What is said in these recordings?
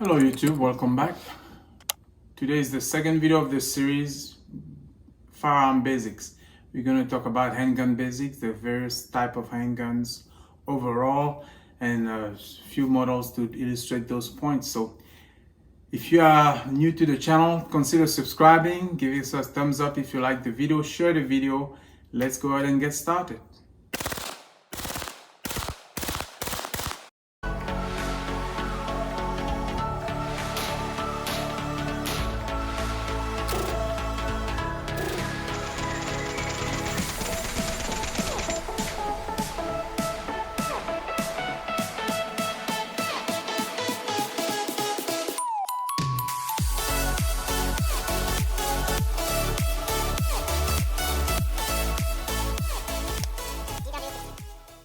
Hello YouTube, welcome back. Today is the second video of this series, Firearm Basics. We're going to talk about handgun basics, the various type of handguns overall, and a few models to illustrate those points. So if you are new to the channel, consider subscribing, give us a thumbs up if you like the video, share the video. Let's go ahead and get started.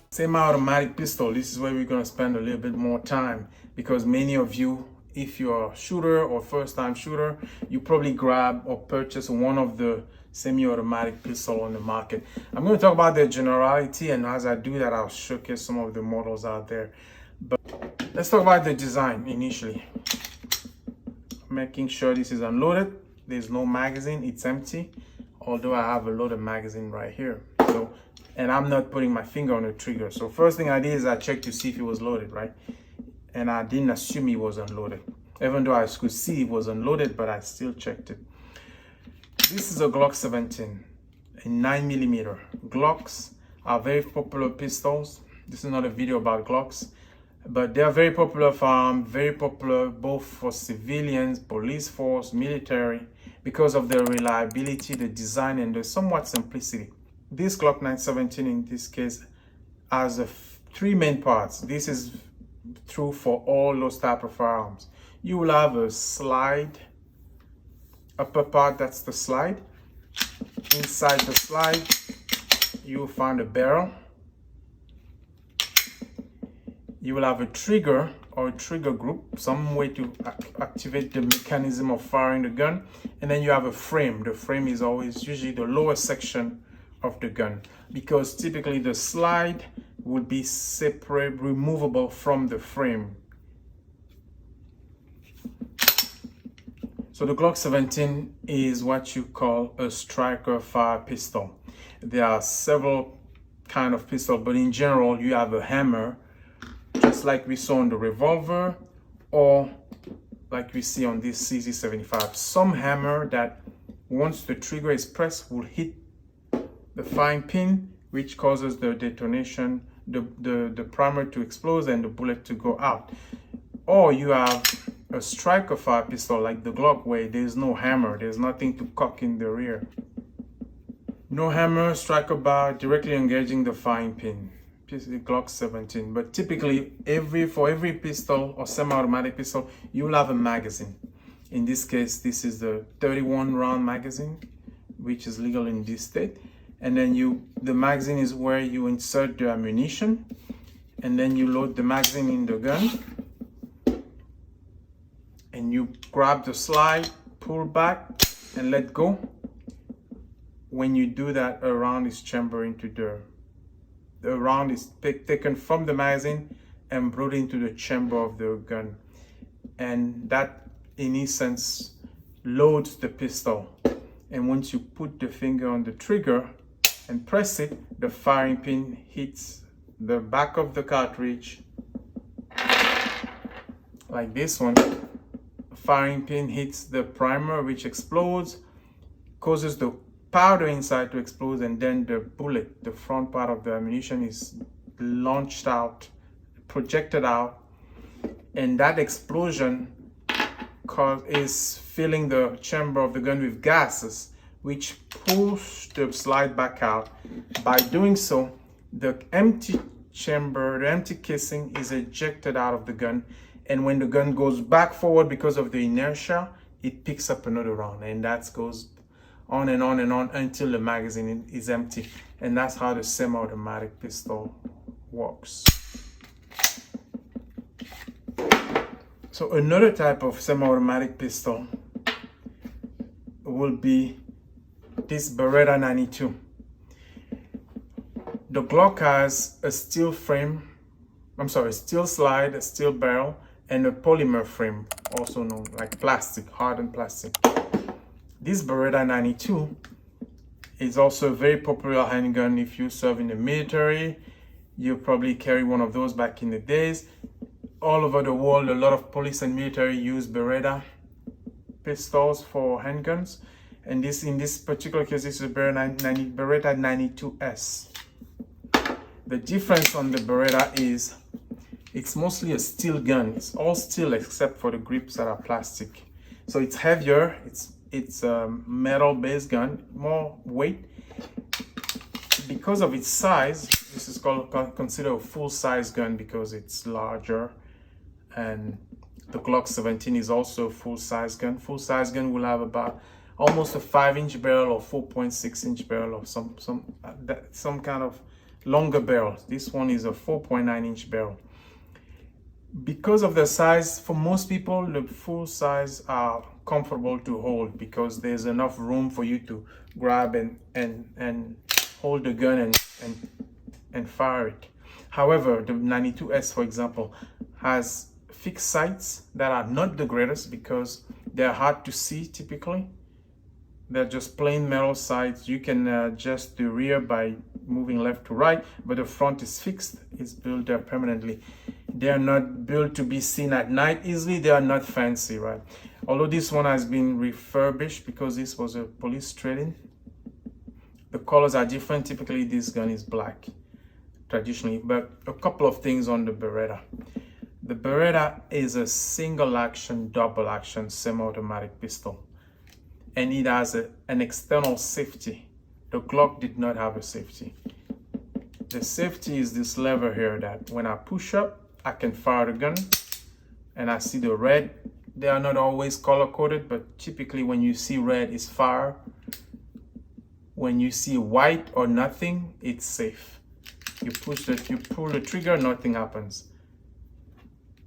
Semi-automatic pistol, this is where we're going to spend a little bit more time, because many of you, if you're a shooter or first-time shooter, you probably grab or purchase one of the semi-automatic pistol on the market. I'm going to talk about the generality, and as I do that, I'll showcase some of the models out there. But let's talk about the design initially. Making sure this is unloaded, there's no magazine, it's empty, although I have a loaded magazine right here. And I'm not putting my finger on the trigger. So first thing I did is I checked to see if it was loaded, right? And I didn't assume it was unloaded. Even though I could see it was unloaded, but I still checked it. This is a Glock 17, a 9mm. Glocks are very popular pistols. This is not a video about Glocks, but they are very popular firearm, very popular both for civilians, police force, military, because of their reliability, the design, and the somewhat simplicity. This Glock 917 in this case has three main parts. This is true for all those type of firearms. You will have a slide, upper part, that's the slide. Inside the slide, you will find a barrel. You will have a trigger or a trigger group, some way to activate the mechanism of firing the gun. And then you have a frame. The frame is always usually the lower section of the gun, because typically the slide would be separate, removable from the frame. So the Glock 17 is what you call a striker fire pistol. There are several kind of pistol, but in general you have a hammer, just like we saw on the revolver, or like we see on this CZ75. Some hammer that once the trigger is pressed will hit the firing pin, which causes the detonation, the primer to explode and the bullet to go out. Or you have a striker fire pistol like the Glock, where there's no hammer, there's nothing to cock in the rear. No hammer, striker bar, directly engaging the firing pin. This is the Glock 17. But typically, for every pistol or semi-automatic pistol, you will have a magazine. In this case, this is the 31 round magazine, which is legal in this state. And then the magazine is where you insert the ammunition, and then you load the magazine in the gun, and you grab the slide, pull back, and let go. When you do that, a round is chambered into the round is taken from the magazine and brought into the chamber of the gun, and that in essence loads the pistol. And once you put the finger on the trigger and press it, the firing pin hits the back of the cartridge, like this one. The firing pin hits the primer, which explodes, causes the powder inside to explode, and then the bullet, the front part of the ammunition, is launched out, projected out, and that explosion is filling the chamber of the gun with gases, which pulls the slide back out. By doing so, the empty chamber, the empty casing, is ejected out of the gun, and when the gun goes back forward because of the inertia, it picks up another round, and that goes on and on and on until the magazine is empty. And that's how the semi-automatic pistol works. So another type of semi-automatic pistol will be this Beretta 92. The Glock has a steel frame, steel slide, a steel barrel, and a polymer frame, also known like plastic, hardened plastic. This Beretta 92 is also a very popular handgun if you serve in the military. You probably carry one of those back in the days. All over the world, a lot of police and military use Beretta pistols for handguns. And in this particular case, this is a Beretta 92S. The difference on the Beretta is it's mostly a steel gun. It's all steel except for the grips that are plastic. So it's heavier. It's a metal-based gun, more weight. Because of its size, this is considered a full-size gun because it's larger. And the Glock 17 is also a full-size gun. Full-size gun will have about almost a 5-inch barrel or 4.6-inch barrel or some kind of longer barrel. This one is a 4.9-inch barrel. Because of the size, for most people, the full size are comfortable to hold because there's enough room for you to grab and hold the gun and fire it. However, the 92S, for example, has fixed sights that are not the greatest because they're hard to see typically. They're just plain metal sights. You can adjust the rear by moving left to right, but the front is fixed. It's built there permanently. They're not built to be seen at night easily. They are not fancy, right? Although this one has been refurbished because this was a police trade-in. The colors are different. Typically, this gun is black, traditionally. But a couple of things on the Beretta. The Beretta is a single action, double action, semi-automatic pistol. And it has an external safety. The Glock did not have a safety. The safety is this lever here that when I push up, I can fire the gun and I see the red. They are not always color coded, but typically when you see red, it's fire. When you see white or nothing, it's safe. You pull the trigger, nothing happens.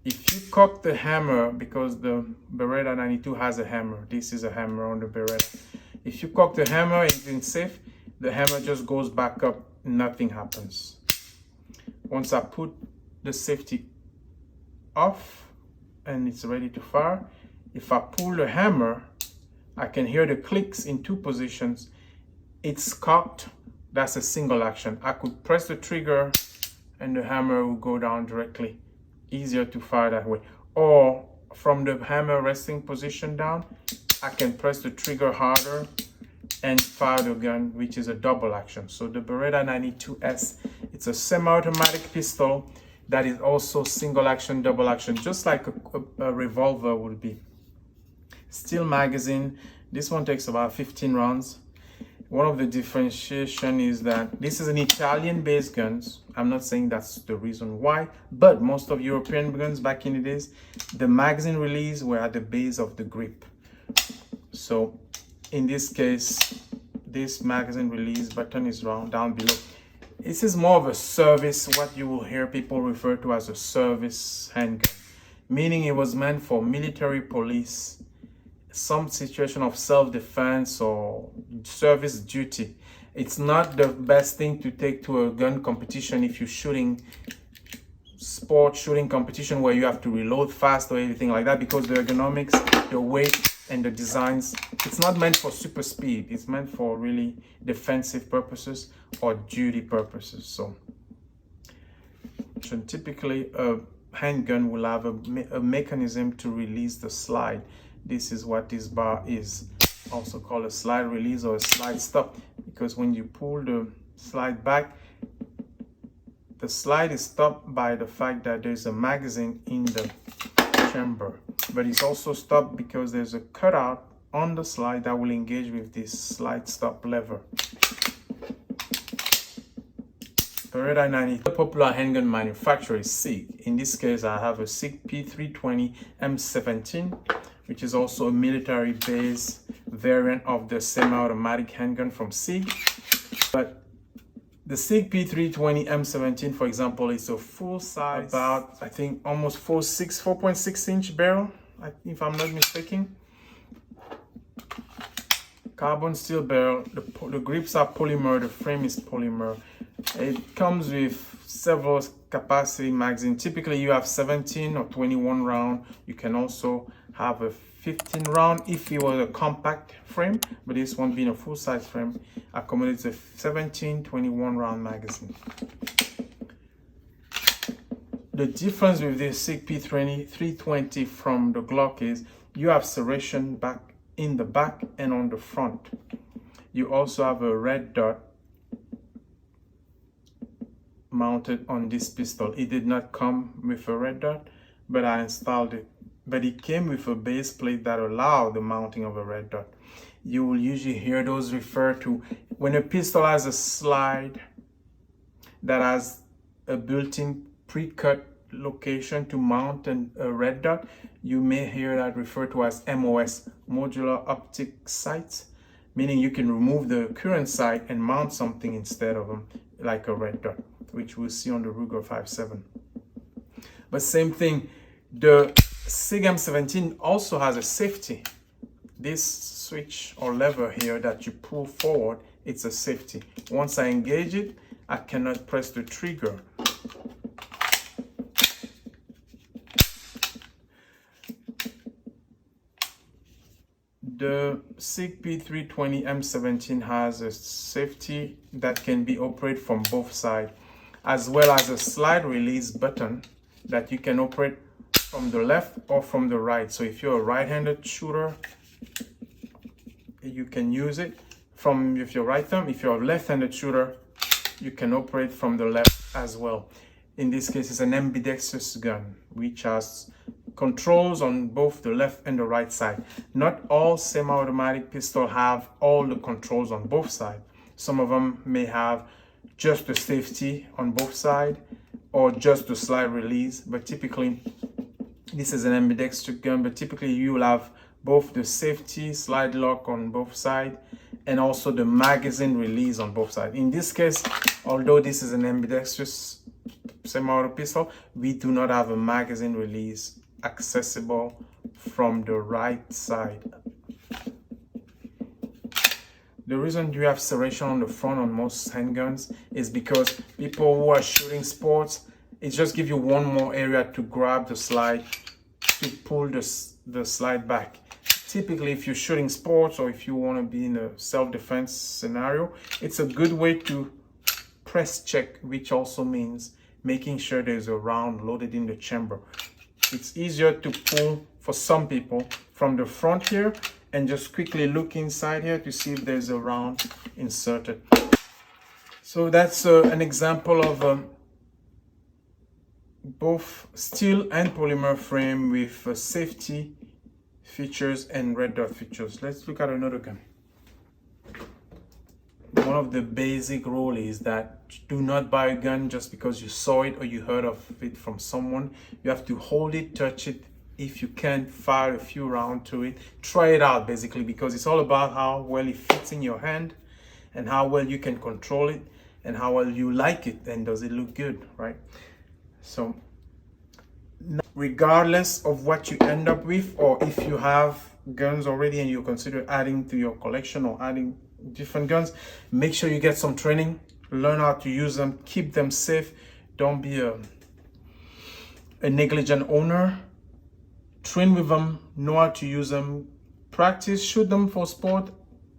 If you cock the hammer, because the Beretta 92 has a hammer, this is a hammer on the Beretta. If you cock the hammer, it's safe. The hammer just goes back up, nothing happens. Once I put the safety off and it's ready to fire, if I pull the hammer, I can hear the clicks in two positions. It's cocked. That's a single action. I could press the trigger and the hammer will go down directly. Easier to fire that way. Or from the hammer resting position down, I can press the trigger harder and fire the gun, which is a double action. So the Beretta 92S, it's a semi-automatic pistol that is also single action, double action, just like a revolver would be. Steel magazine. This one takes about 15 rounds. One of the differentiation is that this is an Italian-based gun. I'm not saying that's the reason why, but most of European guns back in the days, the magazine release were at the base of the grip. So in this case, this magazine release button is down below. This is more of a service, what you will hear people refer to as a service handgun, meaning it was meant for military, police, some situation of self-defense or service duty. It's not the best thing to take to a gun competition if you're shooting sport shooting competition where you have to reload fast or anything like that, because the ergonomics, the weight and the designs, it's not meant for super speed. It's meant for really defensive purposes or duty purposes. So typically a handgun will have a mechanism to release the slide. This is what this bar is, also called a slide release or a slide stop, because when you pull the slide back, the slide is stopped by the fact that there's a magazine in the chamber, but it's also stopped because there's a cutout on the slide that will engage with this slide stop lever. Beretta 90, the popular handgun manufacturer is SIG. In this case, I have a SIG P320 M17, which is also a military-based variant of the semi-automatic handgun from SIG. But the SIG P320 M17, for example, is a full-size, about, I think, almost 4.6-inch barrel, if I'm not mistaken. Carbon steel barrel. The grips are polymer. The frame is polymer. It comes with several capacity magazine. Typically you have 17 or 21 round. You can also have a 15 round if it was a compact frame, but this one being a full-size frame accommodates a 17 21 round magazine. The difference with this SIG P320 from the Glock is you have serration back in the back and on the front. You also have a red dot mounted on this pistol. It did not come with a red dot, but I installed it. But it came with a base plate that allowed the mounting of a red dot. You will usually hear those referred to when a pistol has a slide that has a built-in pre-cut location to mount a red dot. You may hear that referred to as MOS, modular optic sights, meaning you can remove the current sight and mount something instead of them, like a red dot, which we'll see on the Ruger 5.7. But same thing, the SIG M17 also has a safety. This switch or lever here that you pull forward, it's a safety. Once I engage it, I cannot press the trigger. The SIG P320 M17 has a safety that can be operated from both sides, as well as a slide release button that you can operate from the left or from the right. So if you're a right-handed shooter, you can use it with your right thumb. If you're a left-handed shooter, you can operate from the left as well. In this case, it's an ambidextrous gun, which has controls on both the left and the right side. Not all semi-automatic pistols have all the controls on both sides. Some of them may have just the safety on both sides or just the slide release, but typically this is an ambidextrous gun, but typically you will have both the safety slide lock on both sides and also the magazine release on both sides. In this case, although this is an ambidextrous semi-auto pistol, we do not have a magazine release accessible from the right side. The reason you have serration on the front on most handguns is because people who are shooting sports, it just gives you one more area to grab the slide to pull the slide back. Typically, if you're shooting sports or if you want to be in a self-defense scenario, it's a good way to press check, which also means making sure there's a round loaded in the chamber. It's easier to pull for some people from the front here and just quickly look inside here to see if there's a round inserted. So that's an example of both steel and polymer frame with safety features and red dot features. Let's look at another gun. One of the basic rules is that do not buy a gun just because you saw it or you heard of it from someone. You have to hold it, touch it. If you can, fire a few rounds to it. Try it out basically, because it's all about how well it fits in your hand and how well you can control it and how well you like it and does it look good, right? So regardless of what you end up with, or if you have guns already and you consider adding to your collection or adding different guns, make sure you get some training, learn how to use them, keep them safe. Don't be a negligent owner. Train with them, know how to use them, practice, shoot them for sport.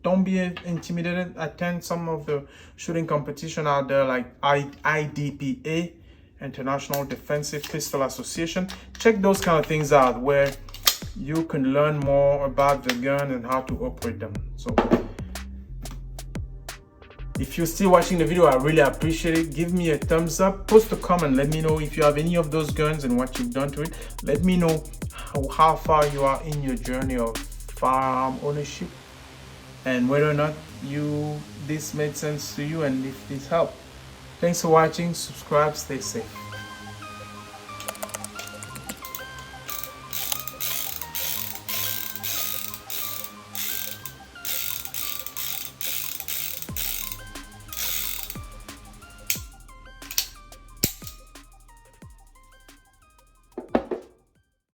Don't be intimidated. Attend some of the shooting competition out there like IDPA, International Defensive Pistol Association. Check those kind of things out where you can learn more about the gun and how to operate them. So if you're still watching the video, I really appreciate it. Give me a thumbs up, post a comment, let me know if you have any of those guns and what you've done to it. Let me know how far you are in your journey of firearm ownership and whether or not this made sense to you and if this helped. Thanks for watching. Subscribe, stay safe.